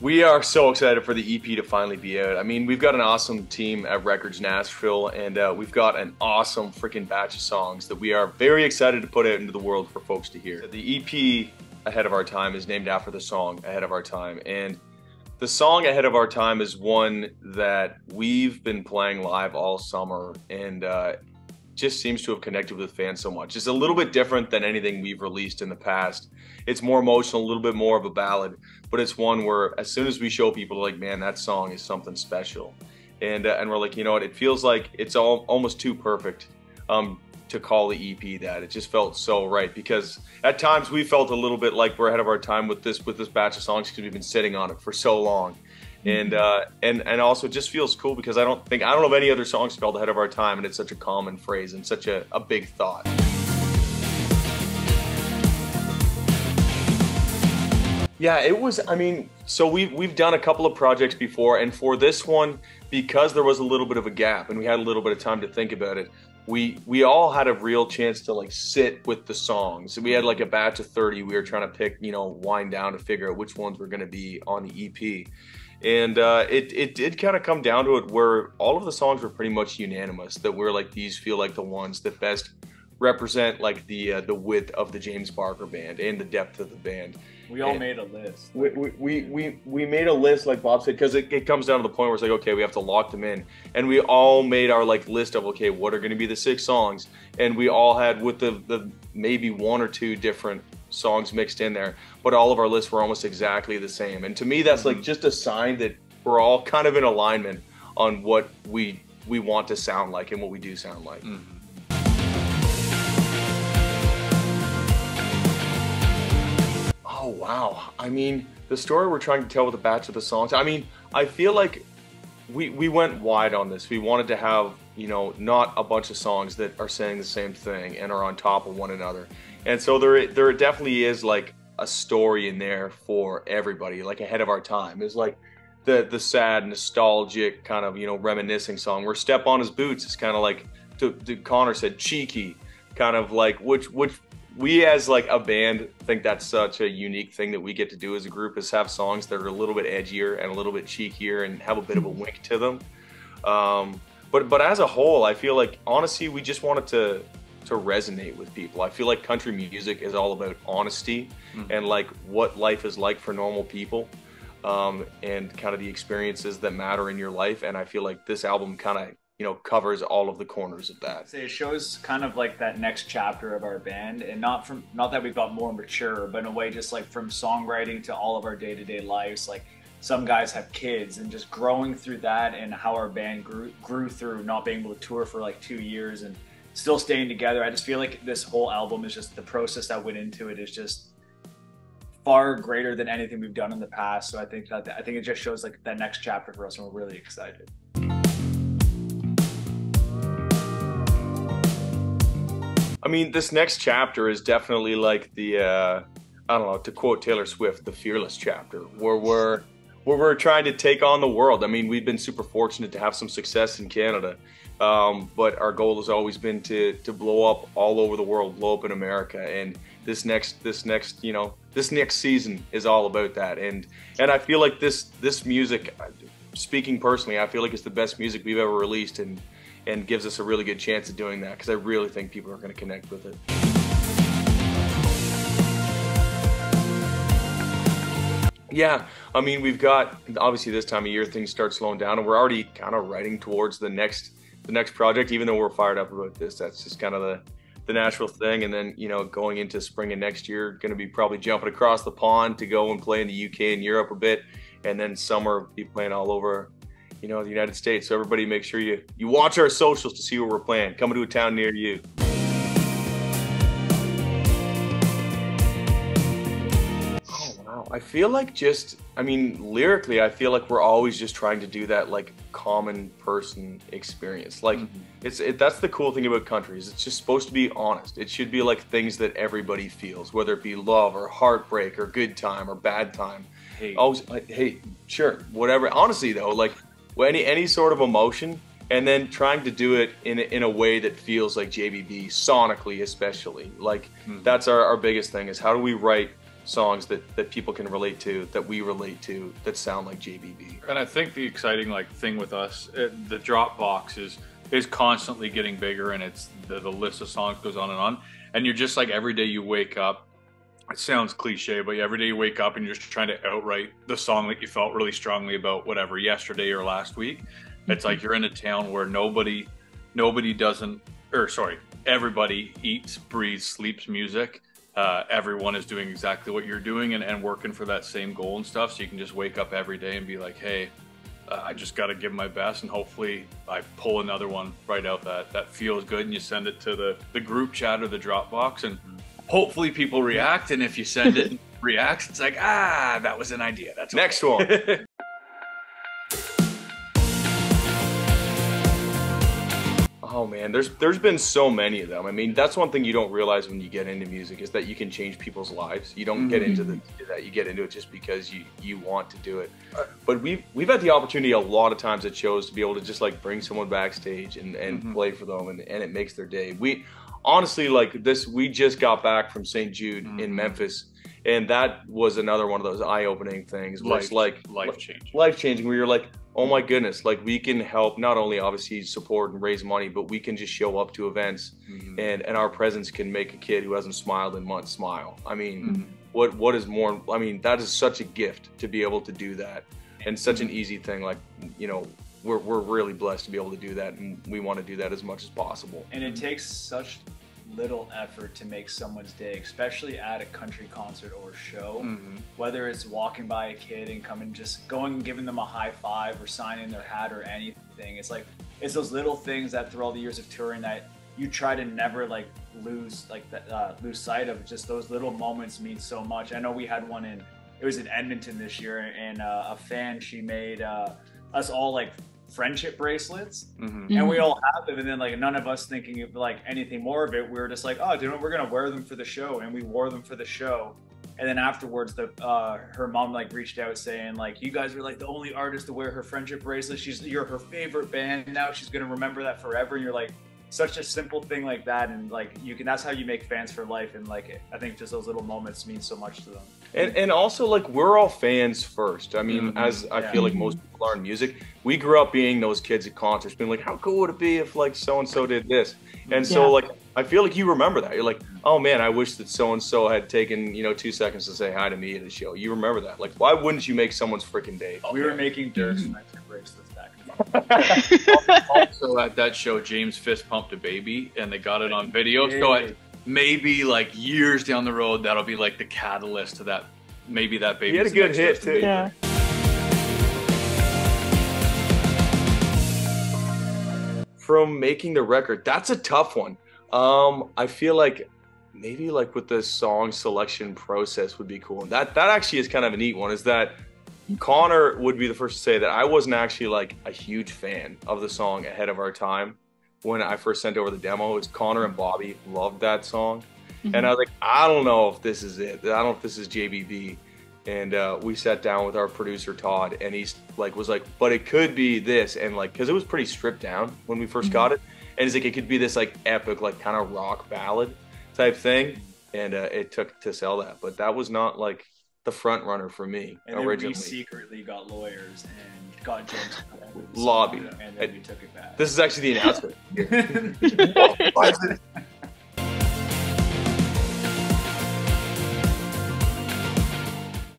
We are so excited for the EP to finally be out. I mean, we've got an awesome team at Records Nashville, and we've got an awesome freaking batch of songs that we are very excited to put out into the world for folks to hear. The EP, Ahead of Our Time, is named after the song Ahead of Our Time, and the song Ahead of Our Time is one that we've been playing live all summer, and just seems to have connected with fans so much. It's a little bit different than anything we've released in the past. It's more emotional, a little bit more of a ballad, but it's one where as soon as we show people, like, man, that song is something special. And we're like, you know what, it feels like it's almost too perfect to call the EP that. It just felt so right, because at times we felt a little bit like we're ahead of our time with this batch of songs because we've been sitting on it for so long. And also it just feels cool because I don't know of any other songs called Ahead of Our Time, and it's such a common phrase and such a big thought. Yeah, it was, I mean, so we've done a couple of projects before, and for this one, because there was a little bit of a gap and we had a little bit of time to think about it, we all had a real chance to like sit with the songs. We had like a batch of 30 we were trying to pick, you know, wind down to figure out which ones were going to be on the EP. And it did kind of come down to it where all of the songs were pretty much unanimous, that we're like, these feel like the ones that best represent like the width of the James Barker band and the depth of the band. We all made a list. We made a list, like Bob said, because it comes down to the point where it's like, okay, we have to lock them in, and we all made our like list of, okay, what are going to be the 6 songs, and we all had with the maybe 1 or 2 different songs mixed in there, but all of our lists were almost exactly the same. And to me, that's like just a sign that we're all kind of in alignment on what we want to sound like and what we do sound like. Oh wow, I mean, the story we're trying to tell with a batch of the songs, I mean, I feel like we went wide on this. We wanted to have, you know, not a bunch of songs that are saying the same thing and are on top of one another. And so there definitely is like a story in there for everybody. Like Ahead of Our Time is like the sad, nostalgic kind of, you know, reminiscing song, where Step on His Boots is kind of like, Connor said, cheeky, kind of like, which we as like a band think that's such a unique thing that we get to do as a group, is have songs that are a little bit edgier and a little bit cheekier and have a bit of a wink to them. But as a whole, I feel like honestly we just wanted to resonate with people. I feel like country music is all about honesty and like what life is like for normal people, and kind of the experiences that matter in your life. And I feel like this album kind of, you know, covers all of the corners of that. So it shows kind of like that next chapter of our band, and not that we've got more mature, but in a way just like from songwriting to all of our day-to-day lives. Like some guys have kids, and just growing through that, and how our band grew through not being able to tour for like 2 years and still staying together. I just feel like this whole album is just, the process that went into it is just far greater than anything we've done in the past. So I think it just shows like that next chapter for us, and we're really excited. I mean, this next chapter is definitely like the, I don't know, to quote Taylor Swift, the fearless chapter, where we're trying to take on the world. I mean, we've been super fortunate to have some success in Canada, but our goal has always been to blow up all over the world, blow up in America. And this next season is all about that. And I feel like this music, speaking personally, I feel like it's the best music we've ever released, and gives us a really good chance of doing that, because I really think people are going to connect with it. Yeah, I mean, we've got, obviously this time of year things start slowing down, and we're already kind of writing towards the next project. Even though we're fired up about this, that's just kind of the natural thing. And then, you know, going into spring of next year, going to be probably jumping across the pond to go and play in the UK and Europe a bit, and then summer be playing all over, you know, the United States. So everybody make sure you watch our socials to see where we're playing. Coming to a town near you. Oh wow, I feel like lyrically, I feel like we're always just trying to do that like common person experience. Like that's the cool thing about country, is it's just supposed to be honest. It should be like things that everybody feels, whether it be love or heartbreak or good time or bad time. Always like, hey, sure, whatever. Honestly though, like any sort of emotion, and then trying to do it in a way that feels like JBB, sonically especially. Like that's our biggest thing, is how do we write songs that people can relate to, that we relate to, that sound like JBB. And I think the exciting thing with us, the Dropbox is constantly getting bigger, and it's the list of songs goes on, and you're just like, every day you wake up, it sounds cliche, but every day you wake up and you're just trying to outright the song that you felt really strongly about, whatever, yesterday or last week. It's like you're in a town where everybody eats, breathes, sleeps music. Everyone is doing exactly what you're doing and working for that same goal and stuff. So you can just wake up every day and be like, hey, I just got to give my best, and hopefully I pull another one right out that feels good, and you send it to the group chat or the Dropbox, and hopefully people react. And if you send it and reacts, it's like, that was an idea. That's okay. Next one. Oh man, there's been so many of them. I mean, that's one thing you don't realize when you get into music, is that you can change people's lives. You don't get into that. You get into it just because you want to do it. But we've had the opportunity a lot of times at shows to be able to just like bring someone backstage and play for them, and it makes their day. We honestly, like this, we just got back from St. Jude in Memphis, and that was another one of those eye-opening things where it's like life-changing, where you're like, oh my goodness, like we can help not only obviously support and raise money, but we can just show up to events and our presence can make a kid who hasn't smiled in months smile. I mean, what is more, I mean, that is such a gift to be able to do that, and such an easy thing. Like, you know, we're really blessed to be able to do that, and we want to do that as much as possible. And it takes such little effort to make someone's day, especially at a country concert or show. Whether it's walking by a kid and going and giving them a high five, or signing their hat, or anything. It's like, it's those little things that through all the years of touring that you try to never like lose sight of. Just those little moments mean so much. I know we had one it was in Edmonton this year, and a fan, she made us all like friendship bracelets, and we all have them, and then like none of us thinking of like anything more of it. We were just like, oh, you know, we're gonna wear them for the show, and we wore them for the show. And then afterwards, her mom like reached out saying like, you guys are like the only artist to wear her friendship bracelet. You're her favorite band now. She's gonna remember that forever. And you're like, such a simple thing like that, and like that's how you make fans for life. And like, I think just those little moments mean so much to them. And also, like, we're all fans first. I mean, as I feel like most people are in music, we grew up being those kids at concerts, being like, how cool would it be if like so and so did this? And so like, I feel like you remember that. You're like, oh man, I wish that so and so had taken 2 seconds to say hi to me at the show. You remember that? Like, why wouldn't you make someone's freaking day? We were making Derek's friendship bracelets back in Also at that show, James fist pumped a baby, and they got it on video. So maybe like years down the road, that'll be like the catalyst to that. Maybe that baby. He had a good hit too. Yeah. From making the record, that's a tough one. I feel like maybe like with the song selection process would be cool. And that actually is kind of a neat one, is that Connor would be the first to say that I wasn't actually like a huge fan of the song Ahead of Our Time when I first sent over the demo. It was Connor and Bobby loved that song. And I was like, I don't know if this is it. I don't know if this is JBB. And we sat down with our producer Todd, and he's like, was like, but it could be this. And like, cause it was pretty stripped down when we first got it. And he's like, it could be this like epic, like kind of rock ballad type thing. And it took to sell that, but that was not like the front runner for me and originally. Then we secretly got lawyers and got James lobby. And then we took it back. This is actually the announcement.